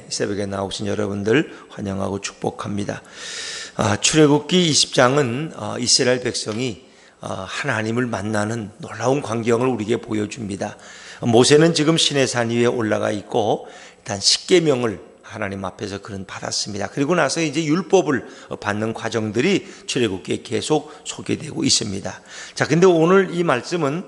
새벽에 나오신 여러분들 환영하고 축복합니다. 출애굽기 20장은 이스라엘 백성이 하나님을 만나는 놀라운 광경을 우리에게 보여줍니다. 모세는 지금 시내산 위에 올라가 있고 일단 십계명을 하나님 앞에서 그는 받았습니다. 그리고 나서 이제 율법을 받는 과정들이 출애굽기에 계속 소개되고 있습니다. 자, 근데 오늘 이 말씀은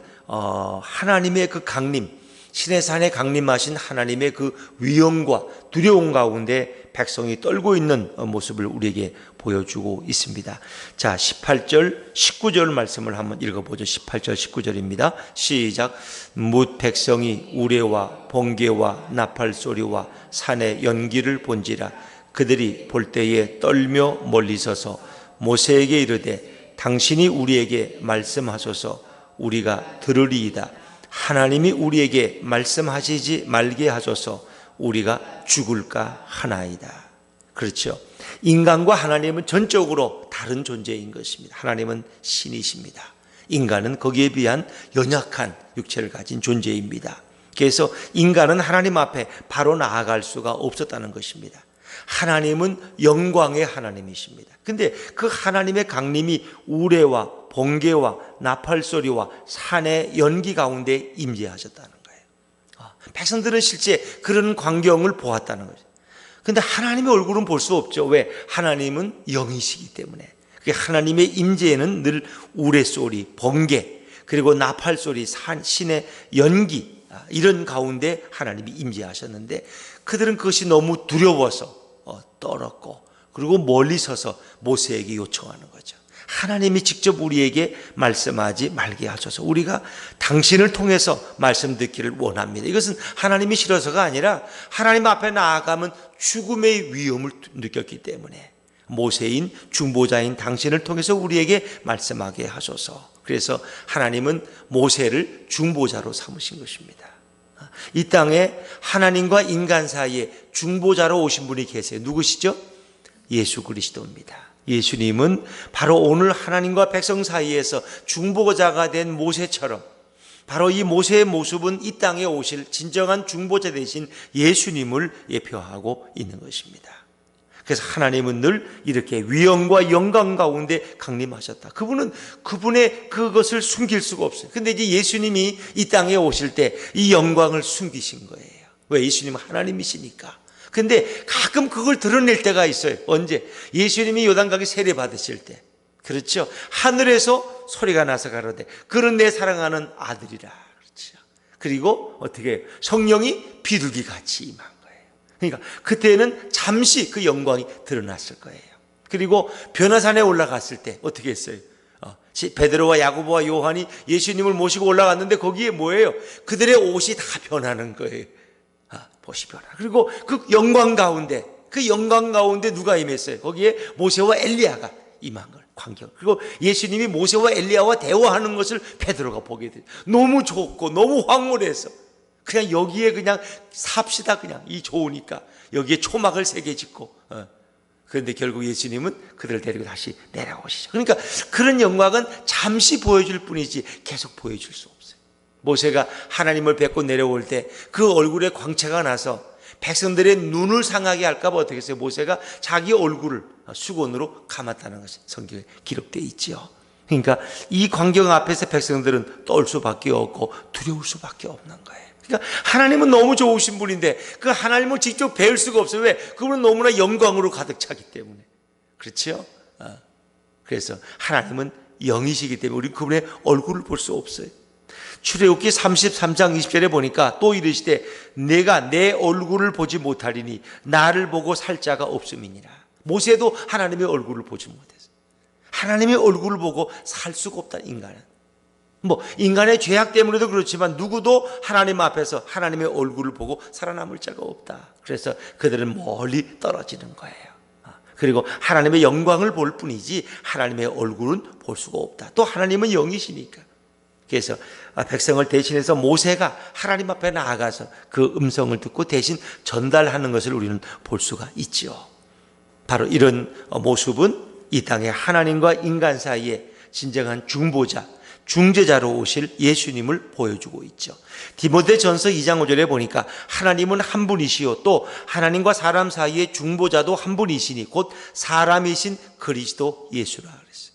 하나님의 그 강림, 시내산에 강림하신 하나님의 그 위엄과 두려움 가운데 백성이 떨고 있는 모습을 우리에게 보여주고 있습니다. 자, 18절, 19절 말씀을 한번 읽어보죠. 18절, 19절입니다. 시작. 뭇 백성이 우레와 번개와 나팔 소리와 산의 연기를 본지라 그들이 볼 때에 떨며 멀리 서서 모세에게 이르되 당신이 우리에게 말씀하소서 우리가 들으리이다. 하나님이 우리에게 말씀하시지 말게 하소서 우리가 죽을까 하나이다. 그렇죠. 인간과 하나님은 전적으로 다른 존재인 것입니다. 하나님은 신이십니다. 인간은 거기에 비한 연약한 육체를 가진 존재입니다. 그래서 인간은 하나님 앞에 바로 나아갈 수가 없었다는 것입니다. 하나님은 영광의 하나님이십니다. 근데 그 하나님의 강림이 우레와 번개와 나팔 소리와 산의 연기 가운데 임재하셨다는 거예요. 백성들은 실제 그런 광경을 보았다는 거죠. 근데 하나님의 얼굴은 볼 수 없죠. 왜? 하나님은 영이시기 때문에. 하나님의 임재에는 늘 우레 소리, 번개, 그리고 나팔 소리, 신의 연기, 이런 가운데 하나님이 임재하셨는데 그들은 그것이 너무 두려워서 떨었고 그리고 멀리 서서 모세에게 요청하는 거죠. 하나님이 직접 우리에게 말씀하지 말게 하소서. 우리가 당신을 통해서 말씀 듣기를 원합니다. 이것은 하나님이 싫어서가 아니라 하나님 앞에 나아가면 죽음의 위험을 느꼈기 때문에 모세인 중보자인 당신을 통해서 우리에게 말씀하게 하소서. 그래서 하나님은 모세를 중보자로 삼으신 것입니다. 이 땅에 하나님과 인간 사이에 중보자로 오신 분이 계세요. 누구시죠? 예수 그리스도입니다. 예수님은 바로 오늘 하나님과 백성 사이에서 중보자가 된 모세처럼 바로 이 모세의 모습은 이 땅에 오실 진정한 중보자 되신 예수님을 예표하고 있는 것입니다. 그래서 하나님은 늘 이렇게 위엄과 영광 가운데 강림하셨다. 그분은 그분의 그것을 숨길 수가 없어요. 근데 이제 예수님이 이 땅에 오실 때 이 영광을 숨기신 거예요. 왜? 예수님은 하나님이시니까. 근데 가끔 그걸 드러낼 때가 있어요. 언제? 예수님이 요단강에 세례 받으실 때. 그렇죠? 하늘에서 소리가 나서 가로되 그는 내 사랑하는 아들이라. 그렇죠? 그리고 어떻게? 성령이 비둘기 같이 임한 거예요. 그러니까 그때는 잠시 그 영광이 드러났을 거예요. 그리고 변화산에 올라갔을 때 어떻게 했어요? 베드로와 야고보와 요한이 예수님을 모시고 올라갔는데 거기에 뭐예요? 그들의 옷이 다 변하는 거예요. 옷이 변화. 그리고 그 영광 가운데 누가 임했어요? 거기에 모세와 엘리야가 임한 걸 광경. 그리고 예수님이 모세와 엘리야와 대화하는 것을 베드로가 보게 돼요. 너무 좋고 너무 황홀해서 그냥 여기에 그냥 삽시다. 그냥 이 좋으니까 여기에 초막을 3개 짓고. 그런데 결국 예수님은 그들을 데리고 다시 내려오시죠. 그러니까 그런 영광은 잠시 보여줄 뿐이지 계속 보여줄 수 없어요. 모세가 하나님을 뵙고 내려올 때 그 얼굴에 광채가 나서 백성들의 눈을 상하게 할까 봐 어떻게 했어요? 모세가 자기 얼굴을 수건으로 감았다는 것이 성경에 기록되어 있죠. 그러니까 이 광경 앞에서 백성들은 떨 수밖에 없고 두려울 수밖에 없는 거예요. 그러니까 하나님은 너무 좋으신 분인데 그 하나님을 직접 뵐 수가 없어요. 왜? 그분은 너무나 영광으로 가득 차기 때문에. 그렇죠? 그래서 하나님은 영이시기 때문에 우리 그분의 얼굴을 볼 수 없어요. 출애굽기 33장 20절에 보니까 또 이르시되 내가 내 얼굴을 보지 못하리니 나를 보고 살 자가 없음이니라. 모세도 하나님의 얼굴을 보지 못했어요. 하나님의 얼굴을 보고 살 수가 없다. 인간은 인간의 죄악 때문에도 그렇지만 누구도 하나님 앞에서 하나님의 얼굴을 보고 살아남을 자가 없다. 그래서 그들은 멀리 떨어지는 거예요. 그리고 하나님의 영광을 볼 뿐이지 하나님의 얼굴은 볼 수가 없다. 또 하나님은 영이시니까. 그래서 백성을 대신해서 모세가 하나님 앞에 나아가서 그 음성을 듣고 대신 전달하는 것을 우리는 볼 수가 있죠. 바로 이런 모습은 이 땅에 하나님과 인간 사이에 진정한 중보자, 중재자로 오실 예수님을 보여주고 있죠. 디모데전서 2장 5절에 보니까 하나님은 한 분이시요 또 하나님과 사람 사이의 중보자도 한 분이시니 곧 사람이신 그리스도 예수라 그랬어요.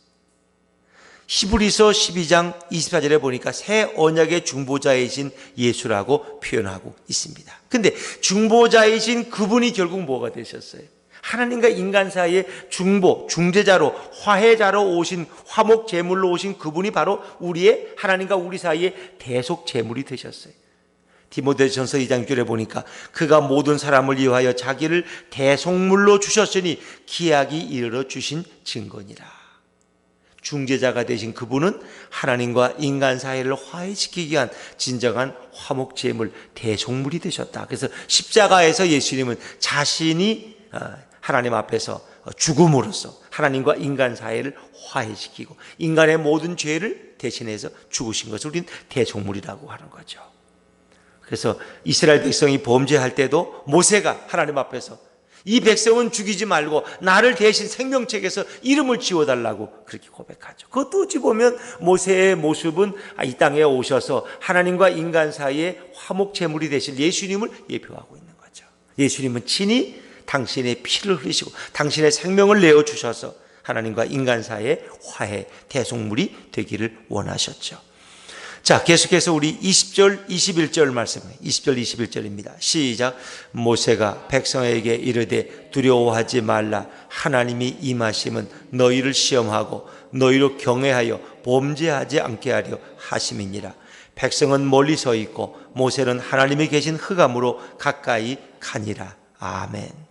히브리서 12장 24절에 보니까 새 언약의 중보자이신 예수라고 표현하고 있습니다. 근데 중보자이신 그분이 결국 뭐가 되셨어요? 하나님과 인간 사이의 중재자로, 화해자로 오신, 화목 제물로 오신 그분이 바로 우리의, 하나님과 우리 사이의 대속 제물이 되셨어요. 디모데전서 2장 6절에 보니까 그가 모든 사람을 위하여 자기를 대속물로 주셨으니 기약이 이르러 주신 증거니라. 중재자가 되신 그분은 하나님과 인간 사이를 화해시키기 위한 진정한 화목 제물, 대속물이 되셨다. 그래서 십자가에서 예수님은 자신이 하나님 앞에서 죽음으로써 하나님과 인간 사이를 화해시키고 인간의 모든 죄를 대신해서 죽으신 것을 우리는 대속물이라고 하는 거죠. 그래서 이스라엘 백성이 범죄할 때도 모세가 하나님 앞에서 이 백성은 죽이지 말고 나를 대신 생명책에서 이름을 지워달라고 그렇게 고백하죠. 그것도 어찌 보면 모세의 모습은 이 땅에 오셔서 하나님과 인간 사이에 화목 제물이 되실 예수님을 예표하고 있는 거죠. 예수님은 친히 당신의 피를 흘리시고 당신의 생명을 내어주셔서 하나님과 인간 사이의 화해, 대속물이 되기를 원하셨죠. 자, 계속해서 우리 20절, 21절 말씀, 20절, 21절입니다. 시작. 모세가 백성에게 이르되 두려워하지 말라. 하나님이 임하심은 너희를 시험하고 너희로 경외하여 범죄하지 않게 하려 하심이니라. 백성은 멀리 서 있고 모세는 하나님이 계신 흑암으로 가까이 가니라. 아멘.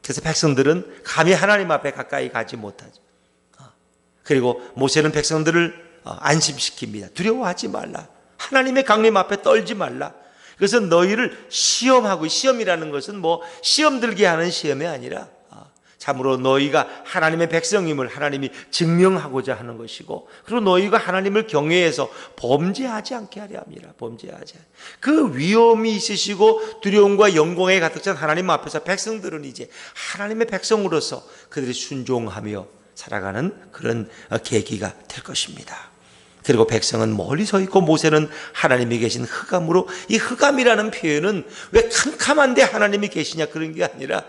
그래서 백성들은 감히 하나님 앞에 가까이 가지 못하죠. 그리고 모세는 백성들을 안심시킵니다. 두려워하지 말라. 하나님의 강림 앞에 떨지 말라. 그래서 너희를 시험하고, 시험이라는 것은 뭐 시험 들게 하는 시험이 아니라 참으로 너희가 하나님의 백성임을 하나님이 증명하고자 하는 것이고, 그리고 너희가 하나님을 경외해서 범죄하지 않게 하려 합니다. 범죄하지. 그 위험이 있으시고 두려움과 영광에 가득 찬 하나님 앞에서 백성들은 이제 하나님의 백성으로서 그들이 순종하며 살아가는 그런 계기가 될 것입니다. 그리고 백성은 멀리 서 있고 모세는 하나님이 계신 흑암으로, 이 흑암이라는 표현은 왜 캄캄한데 하나님이 계시냐 그런 게 아니라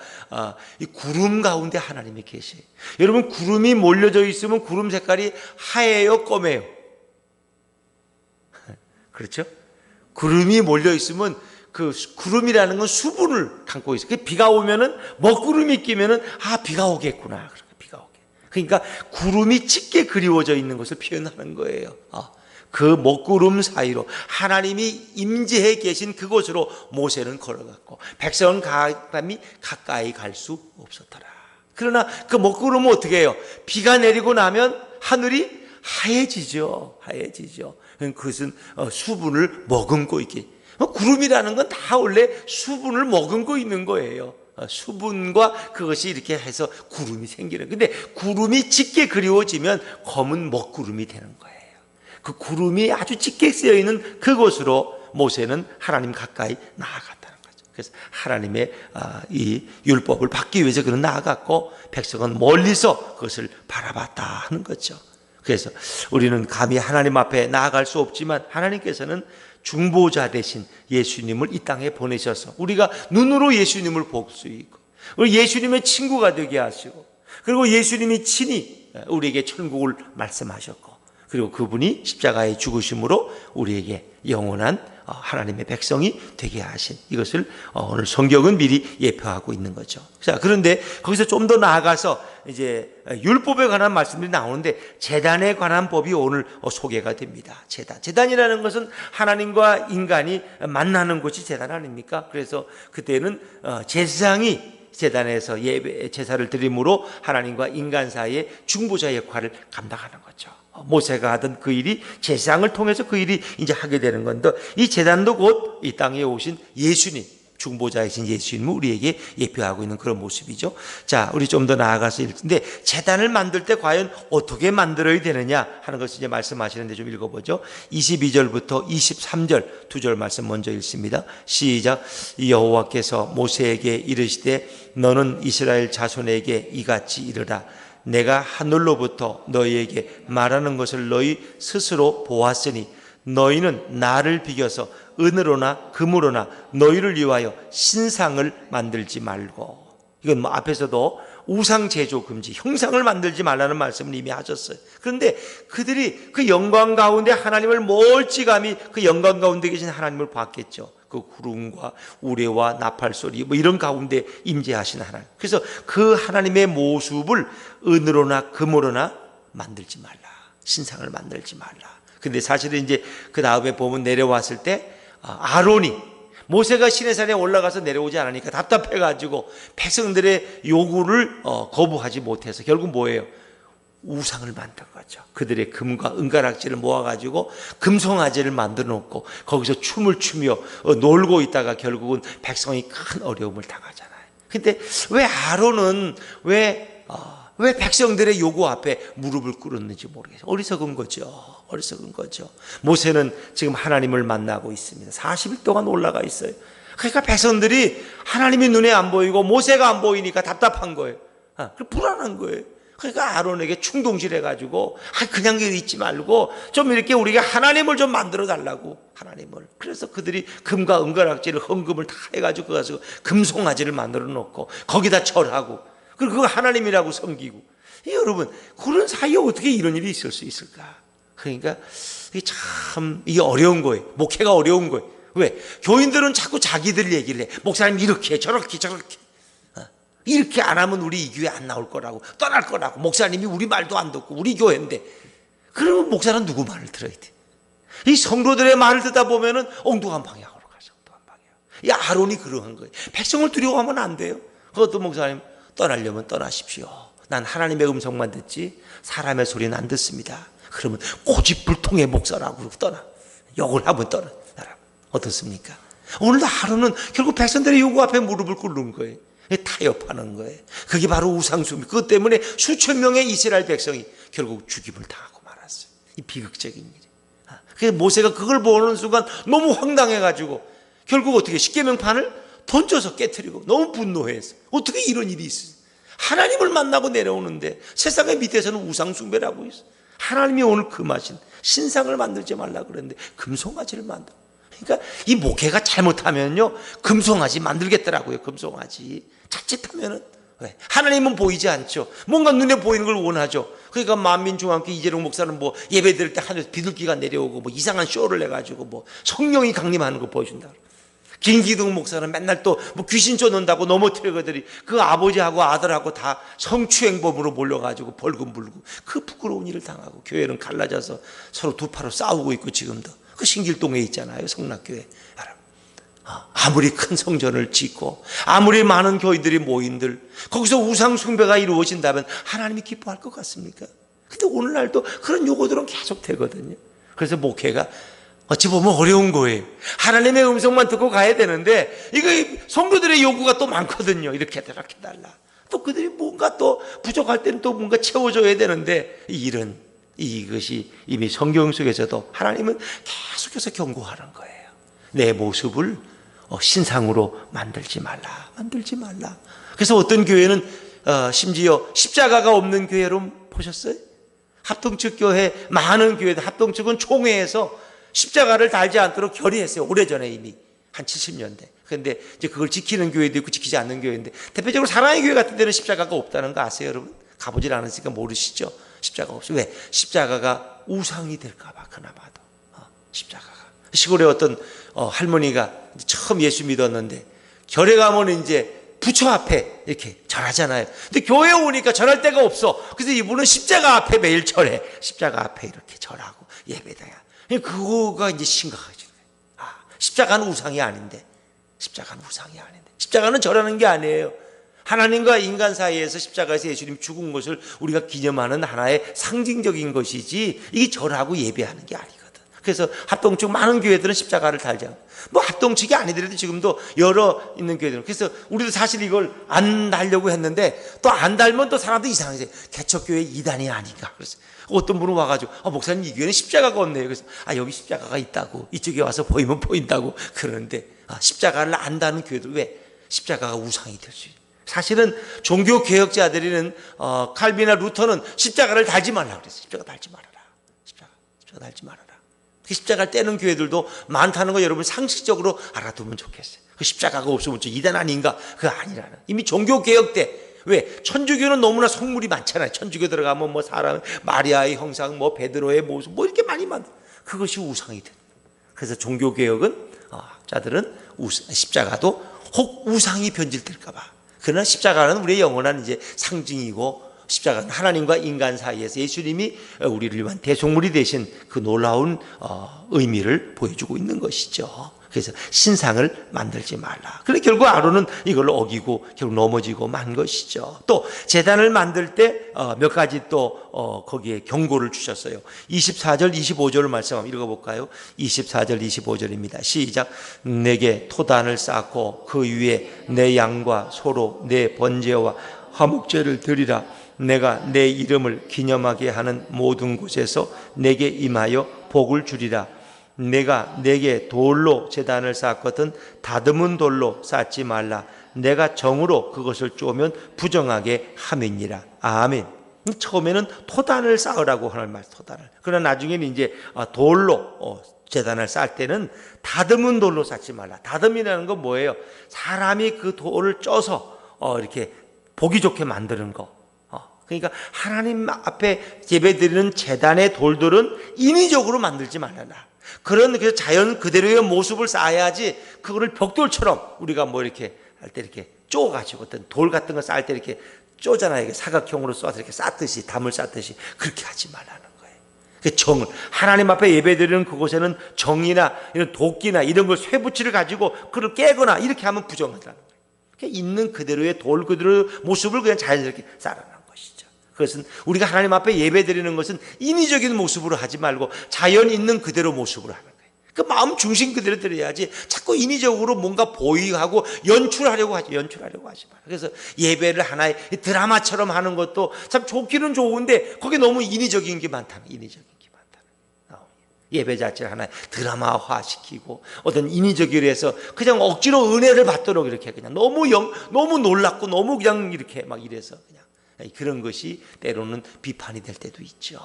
이 구름 가운데 하나님이 계세요. 여러분, 구름이 몰려져 있으면 구름 색깔이 하얘요, 검해요? 그렇죠? 구름이 몰려 있으면 그 구름이라는 건 수분을 담고 있어요. 비가 오면은 먹구름이 끼면은 비가 오겠구나. 그러니까 구름이 짙게 그리워져 있는 것을 표현하는 거예요. 그 먹구름 사이로 하나님이 임재해 계신 그곳으로 모세는 걸어갔고 백성은 감히 가까이 갈 수 없었더라. 그러나 그 먹구름은 어떻게 해요? 비가 내리고 나면 하늘이 하얘지죠. 그것은 수분을 머금고 있게. 구름이라는 건 다 원래 수분을 머금고 있는 거예요. 수분과 그것이 이렇게 해서 구름이 생기는. 근데 구름이 짙게 그리워지면 검은 먹구름이 되는 거예요. 그 구름이 아주 짙게 쓰여 있는 그곳으로 모세는 하나님 가까이 나아갔다는 거죠. 그래서 하나님의 이 율법을 받기 위해서 그는 나아갔고 백성은 멀리서 그것을 바라봤다 하는 거죠. 그래서 우리는 감히 하나님 앞에 나아갈 수 없지만 하나님께서는 중보자 대신 예수님을 이 땅에 보내셔서 우리가 눈으로 예수님을 볼 수 있고, 우리 예수님의 친구가 되게 하시고, 그리고 예수님이 친히 우리에게 천국을 말씀하셨고, 그리고 그분이 십자가에 죽으심으로 우리에게 영원한 하나님의 백성이 되게 하신, 이것을 오늘 성경은 미리 예표하고 있는 거죠. 자, 그런데 거기서 좀 더 나아가서 이제 율법에 관한 말씀들이 나오는데 제단에 관한 법이 오늘 소개가 됩니다. 제단이라는 것은 하나님과 인간이 만나는 곳이 제단 아닙니까? 그래서 그때는 제사장이 제단에서 예배 제사를 드림으로 하나님과 인간 사이의 중보자 역할을 감당하는 거죠. 모세가 하던 그 일이 제사장을 통해서 그 일이 이제 하게 되는 건데, 이 제단도 곧 이 땅에 오신 예수님, 중보자이신 예수님을 우리에게 예표하고 있는 그런 모습이죠. 자, 우리 좀 더 나아가서 읽는데, 제단을 만들 때 과연 어떻게 만들어야 되느냐 하는 것을 이제 말씀하시는데 좀 읽어보죠. 22절부터 23절 두 절 말씀 먼저 읽습니다. 시작. 여호와께서 모세에게 이르시되 너는 이스라엘 자손에게 이같이 이르라. 내가 하늘로부터 너희에게 말하는 것을 너희 스스로 보았으니 너희는 나를 비교서 은으로나 금으로나 너희를 위하여 신상을 만들지 말고. 이건 뭐 앞에서도 우상 제조 금지, 형상을 만들지 말라는 말씀을 이미 하셨어요. 그런데 그들이 그 영광 가운데 하나님을 멀찌감히 그 영광 가운데 계신 하나님을 봤겠죠. 그 구름과 우레와 나팔 소리 뭐 이런 가운데 임재하신 하나님. 그래서 그 하나님의 모습을 은으로나 금으로나 만들지 말라. 신상을 만들지 말라. 근데 사실은 이제 그 다음에 보면 내려왔을 때 아론이 모세가 시내산에 올라가서 내려오지 않으니까 답답해가지고 백성들의 요구를 거부하지 못해서 결국 뭐예요? 우상을 만든 거죠. 그들의 금과 은가락지를 모아가지고 금송아지를 만들어 놓고 거기서 춤을 추며 놀고 있다가 결국은 백성이 큰 어려움을 당하잖아요. 근데 왜 아론은 왜 백성들의 요구 앞에 무릎을 꿇었는지 모르겠어요. 어리석은 거죠. 어리석은 거죠. 모세는 지금 하나님을 만나고 있습니다. 40일 동안 올라가 있어요. 그러니까 백성들이 하나님이 눈에 안 보이고 모세가 안 보이니까 답답한 거예요. 불안한 거예요. 그러니까 아론에게 충동질해가지고 그냥 있지 말고 좀 이렇게 우리가 하나님을 좀 만들어 달라고. 하나님을. 그래서 그들이 금과 은가락지를 헌금을 다 해가지고 가서 금송아지를 만들어 놓고 거기다 절하고 그리고 그거 하나님이라고 섬기고. 여러분 그런 사이에 어떻게 이런 일이 있을 수 있을까? 그러니까 이게 참 이게 어려운 거예요. 목회가 어려운 거예요. 왜? 교인들은 자꾸 자기들 얘기를 해. 목사님 이렇게 해, 저렇게 이렇게 안 하면 우리 이 교회 안 나올 거라고, 떠날 거라고. 목사님이 우리 말도 안 듣고 우리 교회인데. 그러면 목사는 누구 말을 들어야 돼? 이 성도들의 말을 듣다 보면은 엉뚱한 방향으로 가죠. 엉뚱한 방향. 이 아론이 그러한 거예요. 백성을 두려워하면 안 돼요. 그것도 목사님 떠나려면 떠나십시오. 난 하나님의 음성만 듣지 사람의 소리는 안 듣습니다. 그러면 고집불통의 목사라고 떠나. 욕을 하면 떠나. 어떻습니까? 오늘도 하루는 결국 백성들의 요구 앞에 무릎을 꿇는 거예요. 타협하는 거예요. 그게 바로 우상숭배. 그것 때문에 수천 명의 이스라엘 백성이 결국 죽임을 당하고 말았어요. 이 비극적인 일이. 그래서 모세가 그걸 보는 순간 너무 황당해가지고 결국 어떻게 십계명판을 던져서 깨트리고 너무 분노해서 어떻게 이런 일이 있어요. 하나님을 만나고 내려오는데 세상의 밑에서는 우상숭배라고 있어요. 하나님이 오늘 금하신 신상을 만들지 말라 그랬는데 금송아지를 만들어. 그러니까 이 목회가 잘못하면요 금송아지 만들겠더라고요. 금송아지 자칫하면은. 왜? 하나님은 보이지 않죠. 뭔가 눈에 보이는 걸 원하죠. 그러니까 만민중앙교 이재룡 목사는 뭐 예배 드릴 때 하늘에서 비둘기가 내려오고 뭐 이상한 쇼를 해가지고 뭐 성령이 강림하는 거 보여준다. 김기동 목사는 맨날 또 뭐 귀신 쫓는다고 넘어뜨려거들이 그 아버지하고 아들하고 다 성추행범으로 몰려가지고 벌금 물고 그 부끄러운 일을 당하고 교회는 갈라져서 서로 두 팔로 싸우고 있고 지금도 그 신길동에 있잖아요. 성락교회. 아무리 큰 성전을 짓고 아무리 많은 교인들이 모인들 거기서 우상 숭배가 이루어진다면 하나님이 기뻐할 것 같습니까? 근데 오늘날도 그런 요구들은 계속 되거든요. 그래서 목회가 어찌 보면 어려운 거예요. 하나님의 음성만 듣고 가야 되는데 이거 성도들의 요구가 또 많거든요. 이렇게 저렇게 달라. 또 그들이 뭔가 또 부족할 때는 또 뭔가 채워줘야 되는데 이것이 이미 성경 속에서도 하나님은 계속해서 경고하는 거예요. 내 모습을 신상으로 만들지 말라. 만들지 말라. 그래서 어떤 교회는 심지어 십자가가 없는 교회로 보셨어요? 합동측 교회 많은 교회들 합동측은 총회에서 십자가를 달지 않도록 결의했어요. 오래전에 이미 한 70년대. 그런데 이제 그걸 지키는 교회도 있고 지키지 않는 교회인데 대표적으로 사랑의 교회 같은 데는 십자가가 없다는 거 아세요, 여러분? 가보질 않으니까 모르시죠? 십자가 없어요. 왜? 십자가가 우상이 될까 봐 그나마도. 십자가가. 시골에 어떤 할머니가 처음 예수 믿었는데 절에 가면 이제 부처 앞에 이렇게 절하잖아요. 근데 교회에 오니까 절할 데가 없어. 그래서 이분은 십자가 앞에 매일 절해. 십자가 앞에 이렇게 절하고 예배당해. 그거가 이제 심각하죠. 십자가는 우상이 아닌데. 십자가는 우상이 아닌데. 십자가는 절하는 게 아니에요. 하나님과 인간 사이에서 십자가에서 예수님 죽은 것을 우리가 기념하는 하나의 상징적인 것이지 이게 절하고 예배하는 게 아니거든. 그래서 합동측 많은 교회들은 십자가를 달지 않고 뭐 합동측이 아니더라도 지금도 여러 있는 교회들은 그래서 우리도 사실 이걸 안 달려고 했는데 또 안 달면 또 사람들이 이상해져. 개척교회 이단이 아닌가. 그래서 어떤 분은 와가지고 목사님 이 교회는 십자가가 없네요. 그래서 여기 십자가가 있다고 이쪽에 와서 보이면 보인다고 그러는데 십자가를 안다는 교회들 왜? 십자가가 우상이 될 수 있어요. 사실은 종교 개혁자들이는 칼빈이나 루터는 십자가를 달지 말라 그랬어요. 십자가 달지 말아라. 십자가 달지 말아라. 그 십자가를 떼는 교회들도 많다는 거 여러분 상식적으로 알아두면 좋겠어요. 그 십자가가 없으면 저 이단 아닌가? 그거 아니라는. 이미 종교 개혁 때 왜? 천주교는 너무나 성물이 많잖아요. 천주교 들어가면 뭐 사람 마리아의 형상, 뭐 베드로의 모습, 뭐 이렇게 많이 만들. 그것이 우상이 돼. 그래서 종교 개혁은 자들은 십자가도 혹 우상이 변질될까봐. 그러나 십자가는 우리의 영원한 이제 상징이고, 십자가는 하나님과 인간 사이에서 예수님이 우리를 위한 대속물이 되신 그 놀라운 의미를 보여주고 있는 것이죠. 그래서 신상을 만들지 말라. 그런데 결국 아론은 이걸 어기고 결국 넘어지고 만 것이죠. 또 제단을 만들 때 몇 가지 또 거기에 경고를 주셨어요. 24절 25절을 말씀 한번 읽어볼까요? 24절 25절입니다. 시작. 내게 토단을 쌓고 그 위에 내 양과 소로 내 번제와 화목제를 드리라. 내가 내 이름을 기념하게 하는 모든 곳에서 내게 임하여 복을 주리라. 내가 내게 돌로 제단을 쌓거든 다듬은 돌로 쌓지 말라. 내가 정으로 그것을 쪼면 부정하게 함이니라. 아멘. 처음에는 토단을 쌓으라고 하는 말, 토단을. 그러나 나중에는 이제 돌로 제단을 쌓을 때는 다듬은 돌로 쌓지 말라. 다듬이라는 건 뭐예요? 사람이 그 돌을 쪄서 이렇게 보기 좋게 만드는 거. 그러니까 하나님 앞에 예배드리는 제단의 돌들은 인위적으로 만들지 말라. 그런 그 자연 그대로의 모습을 쌓아야지, 그거를 벽돌처럼 우리가 뭐 이렇게 할 때 이렇게 쪼가지고 어떤 돌 같은 거 쌓을 때 이렇게 쪼잖아요. 이게 사각형으로 쏴서 이렇게 쌓듯이, 담을 쌓듯이 그렇게 하지 말라는 거예요. 그 정을 하나님 앞에 예배드리는 그곳에는 정이나 이런 도끼나 이런 걸 쇠붙이를 가지고 그걸 깨거나 이렇게 하면 부정하다는 거예요. 그러니까 있는 그대로의 돌 그대로의 모습을 그냥 자연스럽게 쌓아라. 그것은 우리가 하나님 앞에 예배드리는 것은 인위적인 모습으로 하지 말고 자연 있는 그대로 모습으로 하는 거예요. 그 마음 중심 그대로 드려야지 자꾸 인위적으로 뭔가 보이하고 연출하려고 하지 마. 그래서 예배를 하나의 드라마처럼 하는 것도 참 좋기는 좋은데 거기에 너무 인위적인 게 많다는. 예배 자체를 하나의 드라마화 시키고 어떤 인위적으로 해서 그냥 억지로 은혜를 받도록 이렇게 그냥 너무 놀랍고 너무 그냥 이렇게 막 이래서 그냥 그런 것이 때로는 비판이 될 때도 있죠.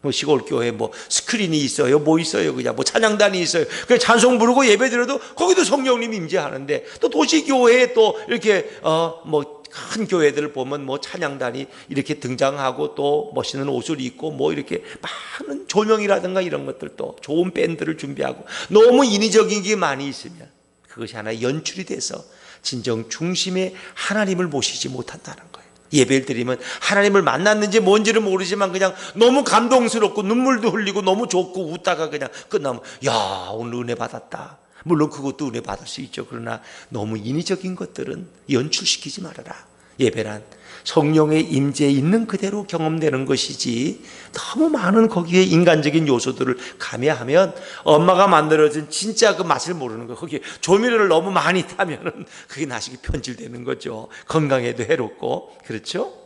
뭐 시골 교회 뭐 스크린이 있어요, 뭐 있어요, 그냥 뭐 찬양단이 있어요. 그냥 찬송 부르고 예배드려도 거기도 성령님 임재하는데, 또 도시 교회에 또 이렇게 뭐 큰 교회들을 보면 뭐 찬양단이 이렇게 등장하고 또 멋있는 옷을 입고 뭐 이렇게 많은 조명이라든가 이런 것들도 좋은 밴드를 준비하고 너무 인위적인 게 많이 있으면 그것이 하나의 연출이 돼서 진정 중심에 하나님을 모시지 못한다는 거예요. 예배를 드리면 하나님을 만났는지 뭔지를 모르지만 그냥 너무 감동스럽고 눈물도 흘리고 너무 좋고 웃다가 그냥 끝나면 야, 오늘 은혜 받았다. 물론 그것도 은혜 받을 수 있죠. 그러나 너무 인위적인 것들은 연출시키지 말아라. 예배란 성령의 임재에 있는 그대로 경험되는 것이지, 너무 많은 거기에 인간적인 요소들을 가미하면 엄마가 만들어진 진짜 그 맛을 모르는 거예요. 거기에 조미료를 너무 많이 타면은 그게 나중에 변질되는 거죠. 건강에도 해롭고, 그렇죠?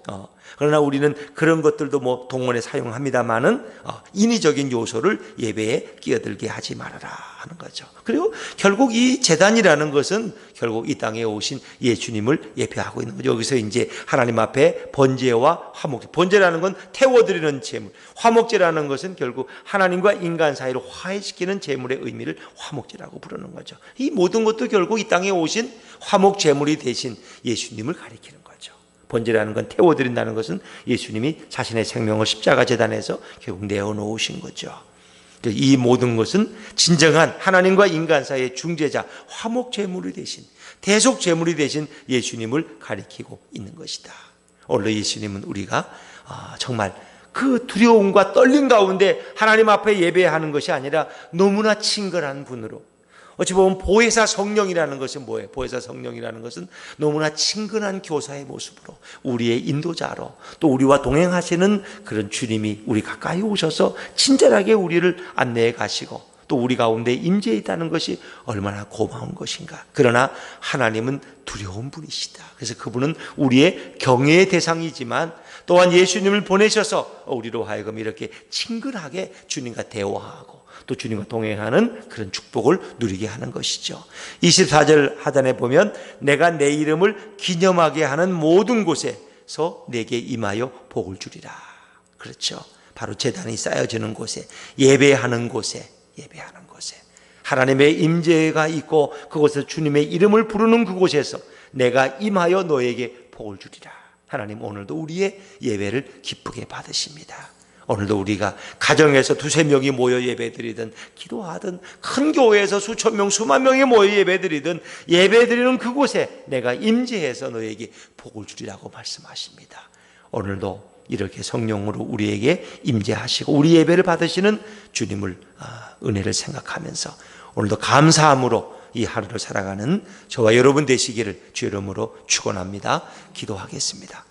그러나 우리는 그런 것들도 뭐 동원에 사용합니다만은 인위적인 요소를 예배에 끼어들게 하지 말아라 하는 거죠. 그리고 결국 이 제단이라는 것은 결국 이 땅에 오신 예수님을 예표하고 있는 거죠. 여기서 이제 하나님 앞에 번제와 화목제, 번제라는 건 태워드리는 제물, 화목제라는 것은 결국 하나님과 인간 사이를 화해시키는 제물의 의미를 화목제라고 부르는 거죠. 이 모든 것도 결국 이 땅에 오신 화목 제물이 되신 예수님을 가리키는 거죠. 번제라는 건 태워드린다는 것은 예수님이 자신의 생명을 십자가 제단에서 결국 내어놓으신 거죠. 이 모든 것은 진정한 하나님과 인간 사이의 중재자, 화목 제물이 되신, 대속 제물이 되신 예수님을 가리키고 있는 것이다. 오늘 예수님은 우리가 정말 그 두려움과 떨림 가운데 하나님 앞에 예배하는 것이 아니라 너무나 친근한 분으로, 어찌 보면 보혜사 성령이라는 것은 뭐예요? 보혜사 성령이라는 것은 너무나 친근한 교사의 모습으로, 우리의 인도자로, 또 우리와 동행하시는 그런 주님이 우리 가까이 오셔서 친절하게 우리를 안내해 가시고, 또 우리 가운데 임재해 있다는 것이 얼마나 고마운 것인가. 그러나 하나님은 두려운 분이시다. 그래서 그분은 우리의 경외의 대상이지만 또한 예수님을 보내셔서 우리로 하여금 이렇게 친근하게 주님과 대화하고 또 주님과 동행하는 그런 축복을 누리게 하는 것이죠. 24절 하단에 보면 내가 내 이름을 기념하게 하는 모든 곳에서 내게 임하여 복을 주리라. 그렇죠. 바로 제단이 쌓여지는 곳에, 예배하는 곳에, 하나님의 임재가 있고 그곳에서 주님의 이름을 부르는 그곳에서 내가 임하여 너에게 복을 주리라. 하나님 오늘도 우리의 예배를 기쁘게 받으십니다. 오늘도 우리가 가정에서 두세 명이 모여 예배드리든 기도하든 큰 교회에서 수천 명 수만 명이 모여 예배드리든 예배드리는 그곳에 내가 임재해서 너에게 복을 주리라고 말씀하십니다. 오늘도 이렇게 성령으로 우리에게 임재하시고 우리 예배를 받으시는 주님을 은혜를 생각하면서 오늘도 감사함으로 이 하루를 살아가는 저와 여러분 되시기를 주 이름으로 축원합니다. 기도하겠습니다.